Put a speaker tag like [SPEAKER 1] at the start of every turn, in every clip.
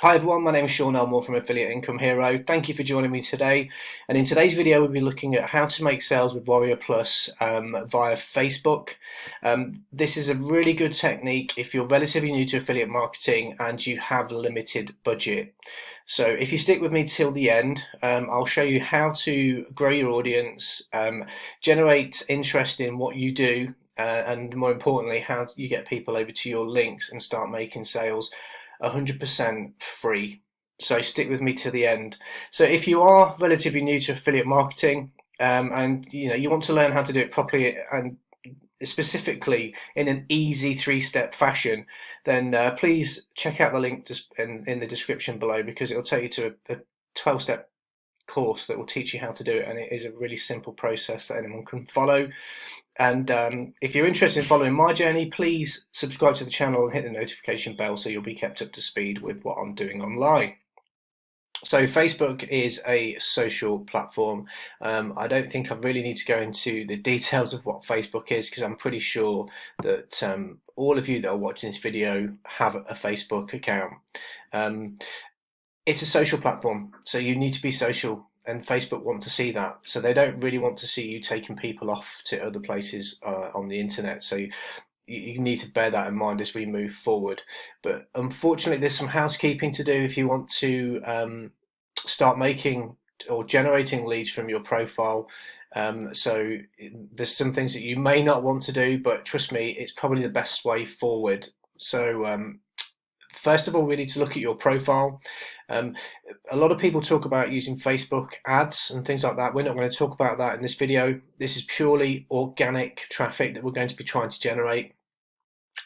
[SPEAKER 1] Hi everyone, my name is Sean Elmore from Affiliate Income Hero. Thank you for joining me today. And in today's video, we'll be looking at how to make sales with WarriorPlus via Facebook. This is a really good technique if you're relatively new to affiliate marketing and you have limited budget. So if you stick with me till the end, I'll show you how to grow your audience, generate interest in what you do, and more importantly, how you get people over to your links and start making sales 100% free. So stick with me to the end. So if you are relatively new to affiliate marketing, and you want to learn how to do it properly and specifically in an easy 3-step fashion, then please check out the link in the description below, because it'll take you to a 12-step course that will teach you how to do it, and it is a really simple process that anyone can follow. And if you're interested in following my journey, please subscribe to the channel and hit the notification bell so you'll be kept up to speed with what I'm doing online. So Facebook is a social platform. I don't think I really need to go into the details of what Facebook is, because I'm pretty sure that all of you that are watching this video have a Facebook account. It's a social platform, so you need to be social, and Facebook want to see that. So they don't really want to see you taking people off to other places on the internet. So you need to bear that in mind as we move forward. But unfortunately, there's some housekeeping to do if you want to start making or generating leads from your profile. So there's some things that you may not want to do, but trust me, it's probably the best way forward. So first of all, we need to look at your profile. A lot of people talk about using Facebook ads and things like that. We're not going to talk about that in this video. This is purely organic traffic that we're going to be trying to generate.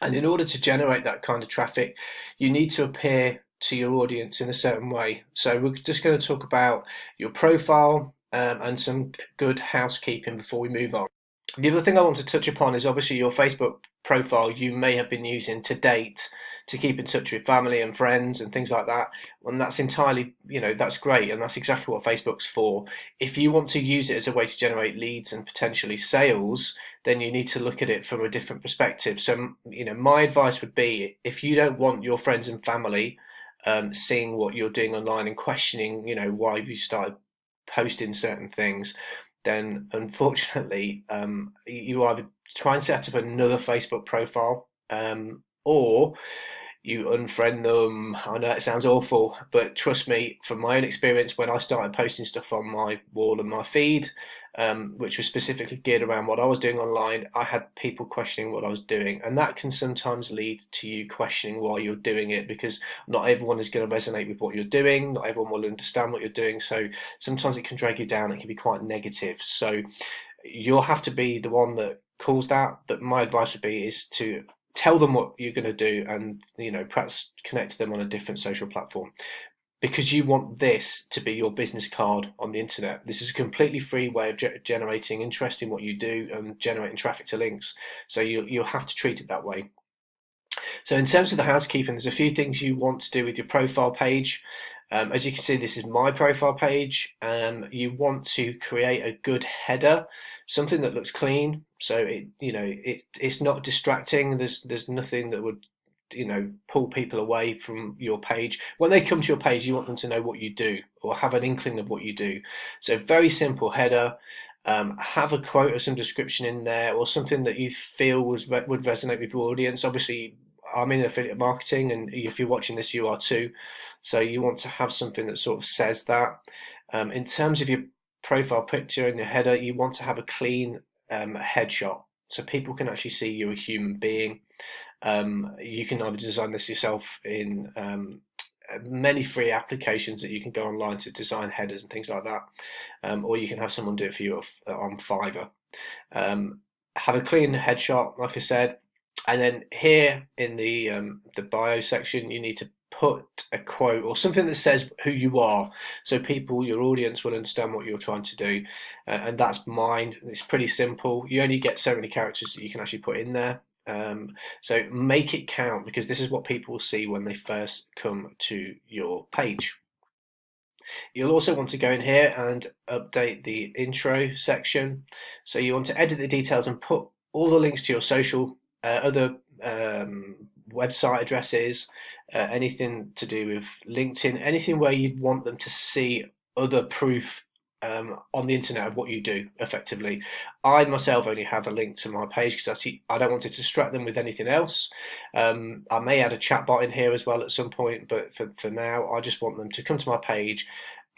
[SPEAKER 1] And in order to generate that kind of traffic, you need to appear to your audience in a certain way. So we're just going to talk about your profile and some good housekeeping before we move on. The other thing I want to touch upon is obviously your Facebook profile you may have been using to date to keep in touch with family and friends and things like that. And that's entirely, that's great, and that's exactly what Facebook's for. If you want to use it as a way to generate leads and potentially sales, then you need to look at it from a different perspective. So, my advice would be, if you don't want your friends and family seeing what you're doing online and questioning, why you started posting certain things, then unfortunately you either try and set up another Facebook profile, or you unfriend them. I know it sounds awful, but trust me, from my own experience, when I started posting stuff on my wall and my feed, which was specifically geared around what I was doing online, I had people questioning what I was doing, and that can sometimes lead to you questioning why you're doing it, because not everyone is going to resonate with what you're doing, not everyone will understand what you're doing, so sometimes it can drag you down, it can be quite negative. So you'll have to be the one that calls that, but my advice would be is to tell them what you're going to do, and perhaps connect to them on a different social platform, because you want this to be your business card on the internet. This is a completely free way of generating interest in what you do and generating traffic to links, so you'll have to treat it that way. So in terms of the housekeeping, there's a few things you want to do with your profile page. As you can see, this is my profile page. You want to create a good header, something that looks clean, so it's not distracting. There's nothing that would pull people away from your page. When they come to your page, you want them to know what you do, or have an inkling of what you do. So very simple header. Have a quote or some description in there, or something that you feel would resonate with your audience. Obviously, I'm in affiliate marketing, and if you're watching this, you are too. So you want to have something that sort of says that. In terms of your profile picture and your header, you want to have a clean headshot, so people can actually see you're a human being. You can either design this yourself in many free applications that you can go online to design headers and things like that, or you can have someone do it for you on Fiverr. Have a clean headshot, like I said, and then here in the bio section, you need to put a quote or something that says who you are, so people, your audience, will understand what you're trying to do. And that's mine. It's pretty simple. You only get so many characters that you can actually put in there. So make it count, because this is what people will see when they first come to your page. You'll also want to go in here and update the intro section. So you want to edit the details and put all the links to your social, other website addresses, anything to do with LinkedIn, anything where you'd want them to see other proof on the internet of what you do effectively. I myself only have a link to my page because I don't want to distract them with anything else. I may add a chat bot in here as well at some point, but for now, I just want them to come to my page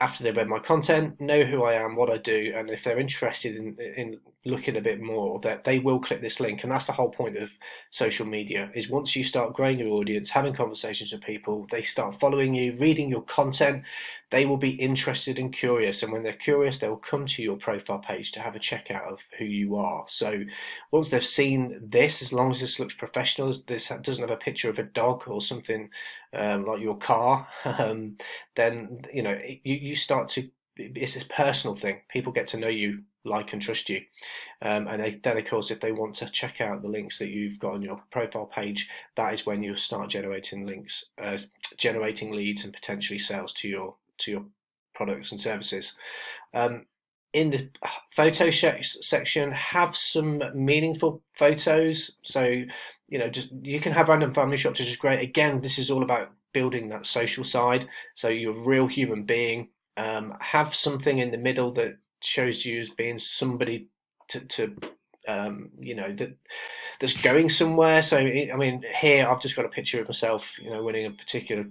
[SPEAKER 1] after they've read my content, know who I am, what I do, and if they're interested in looking a bit more, that they will click this link. And that's the whole point of social media, is once you start growing your audience, having conversations with people, they start following you, reading your content, they will be interested and curious. And when they're curious, they will come to your profile page to have a check out of who you are. So once they've seen this, as long as this looks professional, this doesn't have a picture of a dog or something like your car, then you start to. It's a personal thing. People get to know you, like and trust you, and then of course, if they want to check out the links that you've got on your profile page, that is when you'll start generating links, generating leads, and potentially sales to your products and services. In the photo section, have some meaningful photos. So, you can have random family shots, which is great. Again, this is all about building that social side. So you're a real human being. Have something in the middle that shows you as being somebody that's going somewhere. So, I mean, here I've just got a picture of myself, winning a particular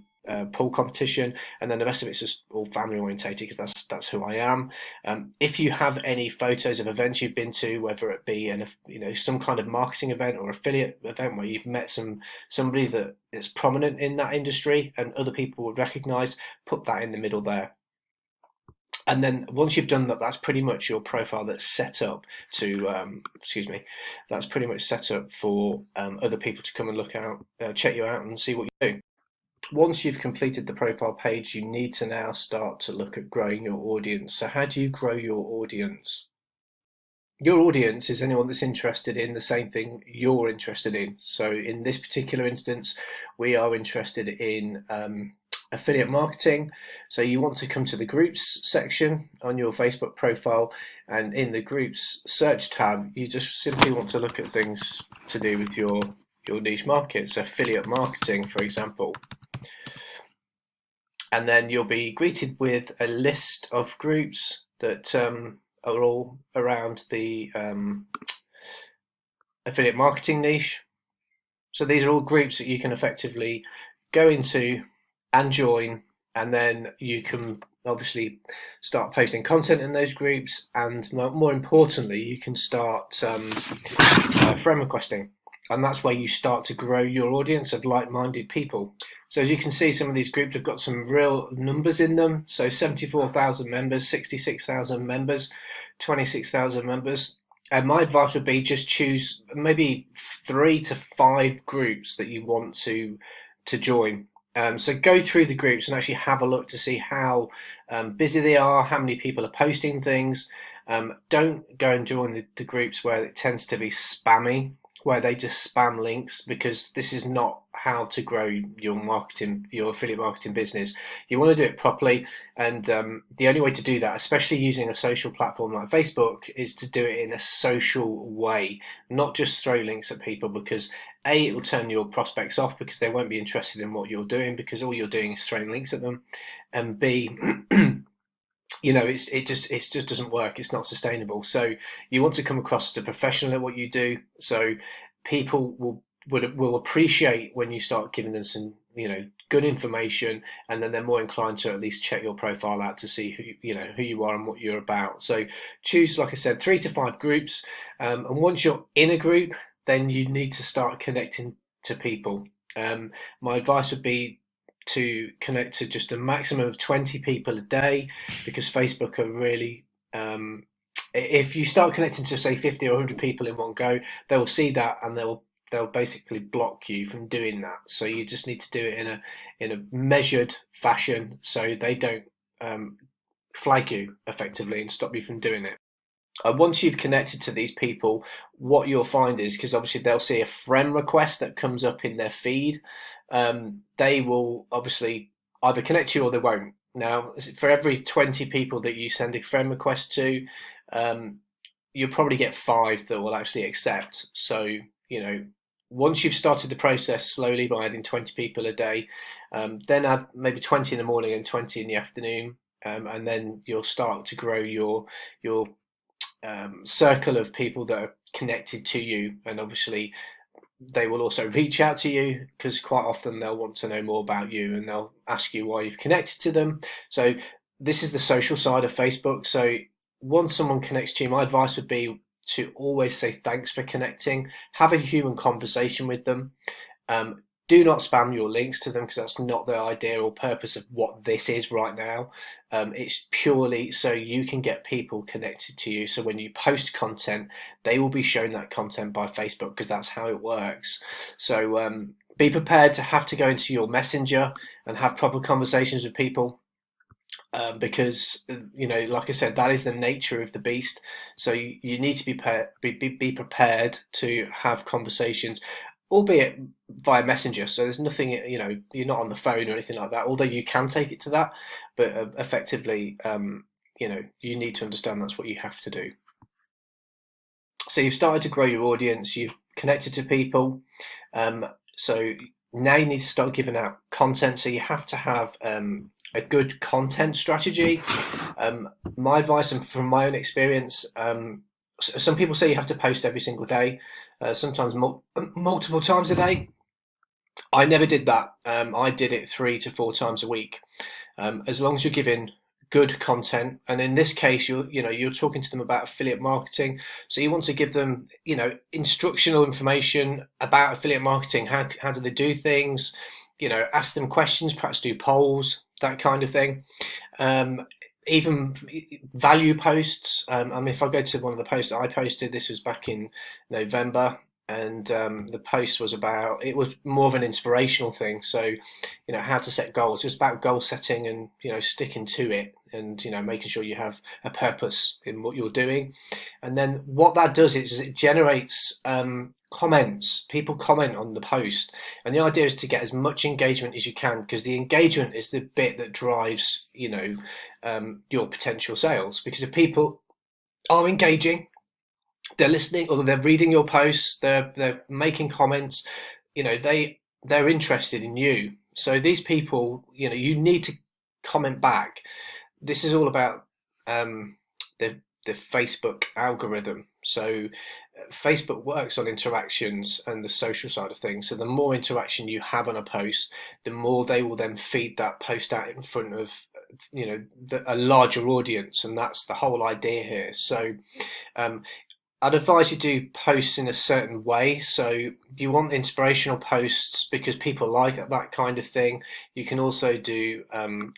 [SPEAKER 1] pool competition, and then the rest of it's just all family orientated because that's who I am. If you have any photos of events you've been to, whether it be some kind of marketing event or affiliate event where you've met somebody that is prominent in that industry and other people would recognize, put that in the middle there. And then once you've done that, that's pretty much your profile that's set up to, that's pretty much set up for other people to come and look out, check you out and see what you do. Once you've completed the profile page, you need to now start to look at growing your audience. So how do you grow your audience? Your audience is anyone that's interested in the same thing you're interested in. So in this particular instance, we are interested in affiliate marketing. So you want to come to the groups section on your Facebook profile, and in the groups search tab, you just simply want to look at things to do with your niche market. So affiliate marketing, for example. And then you'll be greeted with a list of groups that are all around the affiliate marketing niche. So these are all groups that you can effectively go into and join, and then you can obviously start posting content in those groups, and more importantly, you can start friend requesting, and that's where you start to grow your audience of like-minded people. So as you can see, some of these groups have got some real numbers in them. So 74,000 members, 66,000 members, 26,000 members. And my advice would be just choose maybe 3 to 5 groups that you want to join. So go through the groups and actually have a look to see how busy they are, how many people are posting things. Don't go and join the groups where it tends to be spammy, where they just spam links, because this is not how to grow your affiliate marketing business. You want to do it properly, and the only way to do that, especially using a social platform like Facebook, is to do it in a social way, not just throw links at people, because A, it will turn your prospects off because they won't be interested in what you're doing, because all you're doing is throwing links at them, and B, it just doesn't work. It's not sustainable. So you want to come across as a professional at what you do. So people will appreciate when you start giving them some good information, and then they're more inclined to at least check your profile out to see who you are and what you're about. So choose, like I said, 3 to 5 groups, and once you're in a group, then you need to start connecting to people. My advice would be to connect to just a maximum of 20 people a day, because Facebook are really, if you start connecting to say 50 or 100 people in one go, they will see that and they'll basically block you from doing that. So you just need to do it in a measured fashion, so they don't flag you effectively and stop you from doing it. Once you've connected to these people, what you'll find is, because obviously they'll see a friend request that comes up in their feed, they will obviously either connect to you or they won't. Now, for every 20 people that you send a friend request to, you'll probably get 5 that will actually accept. So, Once you've started the process slowly by adding 20 people a day, then add maybe 20 in the morning and 20 in the afternoon, and then you'll start to grow your circle of people that are connected to you, and obviously they will also reach out to you because quite often they'll want to know more about you and they'll ask you why you've connected to them. So this is the social side of Facebook. So once someone connects to you, my advice would be to always say thanks for connecting, have a human conversation with them. Do not spam your links to them because that's not the idea or purpose of what this is right now. It's purely so you can get people connected to you. So when you post content, they will be shown that content by Facebook because that's how it works. So be prepared to have to go into your messenger and have proper conversations with people. Because like I said, that is the nature of the beast. So you need to be prepared to have conversations, albeit via messenger. So there's nothing, you're not on the phone or anything like that. Although you can take it to that, but effectively, you need to understand that's what you have to do. So you've started to grow your audience. You've connected to people. So now you need to start giving out content. So you have to have a good content strategy. My advice, and from my own experience, some people say you have to post every single day, sometimes multiple times a day. I never did that. I did it 3 to 4 times a week. As long as you're giving good content, and in this case, you're talking to them about affiliate marketing, so you want to give them instructional information about affiliate marketing. How do they do things? Ask them questions, perhaps do polls, that kind of thing. Even value posts. If I go to one of the posts that I posted, this was back in November, and the post was more of an inspirational thing. So, how to set goals, just about goal setting and sticking to it, and making sure you have a purpose in what you're doing. And then what that does is it generates comments. People comment on the post, and the idea is to get as much engagement as you can, because the engagement is the bit that drives your potential sales. Because if people are engaging, they're listening, or they're reading your posts, they're making comments, they're interested in you. So these people, you need to comment back. This is all about the Facebook algorithm. So Facebook works on interactions and the social side of things. So the more interaction you have on a post, the more they will then feed that post out in front of a larger audience, and that's the whole idea here. So I'd advise you do posts in a certain way. So you want inspirational posts because people like that kind of thing. You can also do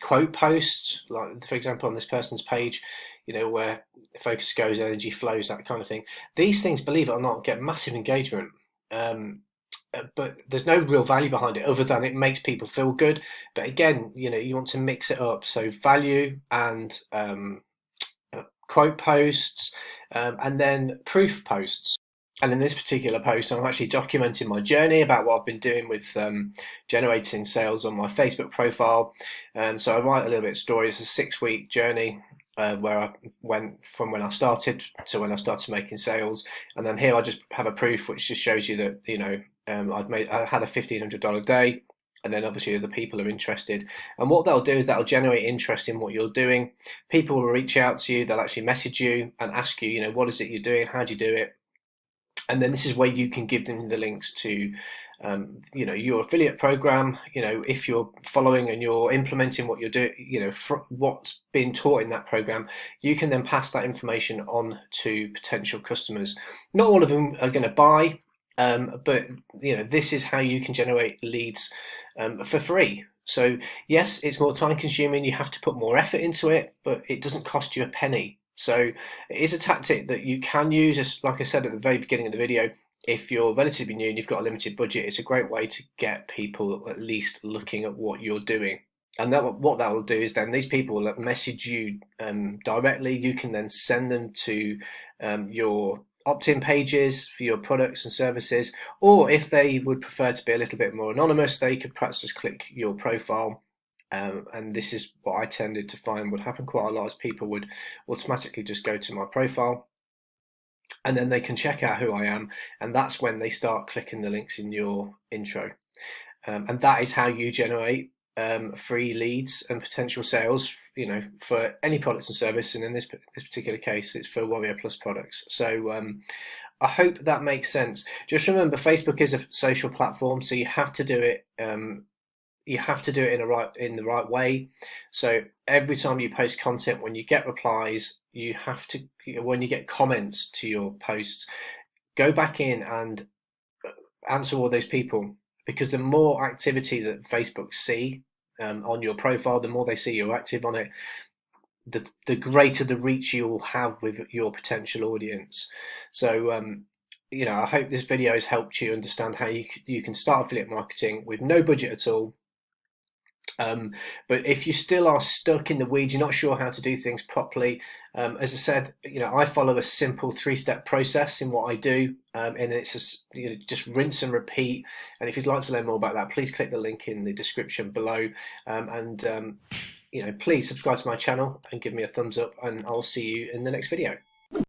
[SPEAKER 1] quote posts, like for example on this person's page, where focus goes, energy flows, that kind of thing. These things, believe it or not, get massive engagement. But there's no real value behind it other than it makes people feel good. But again, you want to mix it up. So value and quote posts, and then proof posts. And in this particular post, I'm actually documenting my journey about what I've been doing with generating sales on my Facebook profile. And so I write a little bit of story. It's a 6-week journey where I went from when I started to when I started making sales. And then here I just have a proof which just shows you that I had a $1,500 day. And then obviously other people are interested. And what that'll do is that'll generate interest in what you're doing. People will reach out to you, they'll actually message you and ask you, what is it you're doing? How do you do it? And then this is where you can give them the links to, your affiliate program. If you're following and you're implementing what you're doing, what's been taught in that program, you can then pass that information on to potential customers. Not all of them are going to buy, but this is how you can generate leads for free. So yes, it's more time consuming, you have to put more effort into it, but it doesn't cost you a penny. So it is a tactic that you can use, as like I said at the very beginning of the video. If you're relatively new and you've got a limited budget, it's a great way to get people at least looking at what you're doing. And what that will do is then these people will message you directly. You can then send them to your opt-in pages for your products and services, or if they would prefer to be a little bit more anonymous, they could perhaps just click your profile. And this is what I tended to find would happen quite a lot, as people would automatically just go to my profile and then they can check out who I am, and that's when they start clicking the links in your intro. And that is how you generate free leads and potential sales, for any products and service. And in this particular case, it's for WarriorPlus products. So I hope that makes sense. Just remember, Facebook is a social platform, so you have to do it. You have to do it in the right way. So every time you post content, when you get replies, you have to, when you get comments to your posts, go back in and answer all those people, because the more activity that Facebook see on your profile, the more they see you're active on it, the greater the reach you'll have with your potential audience. So I hope this video has helped you understand how you can start affiliate marketing with no budget at all. But if you still are stuck in the weeds, you're not sure how to do things properly, as I said, I follow a simple 3-step process in what I do, and it's just rinse and repeat. And if you'd like to learn more about that, please click the link in the description below, and please subscribe to my channel and give me a thumbs up, and I'll see you in the next video.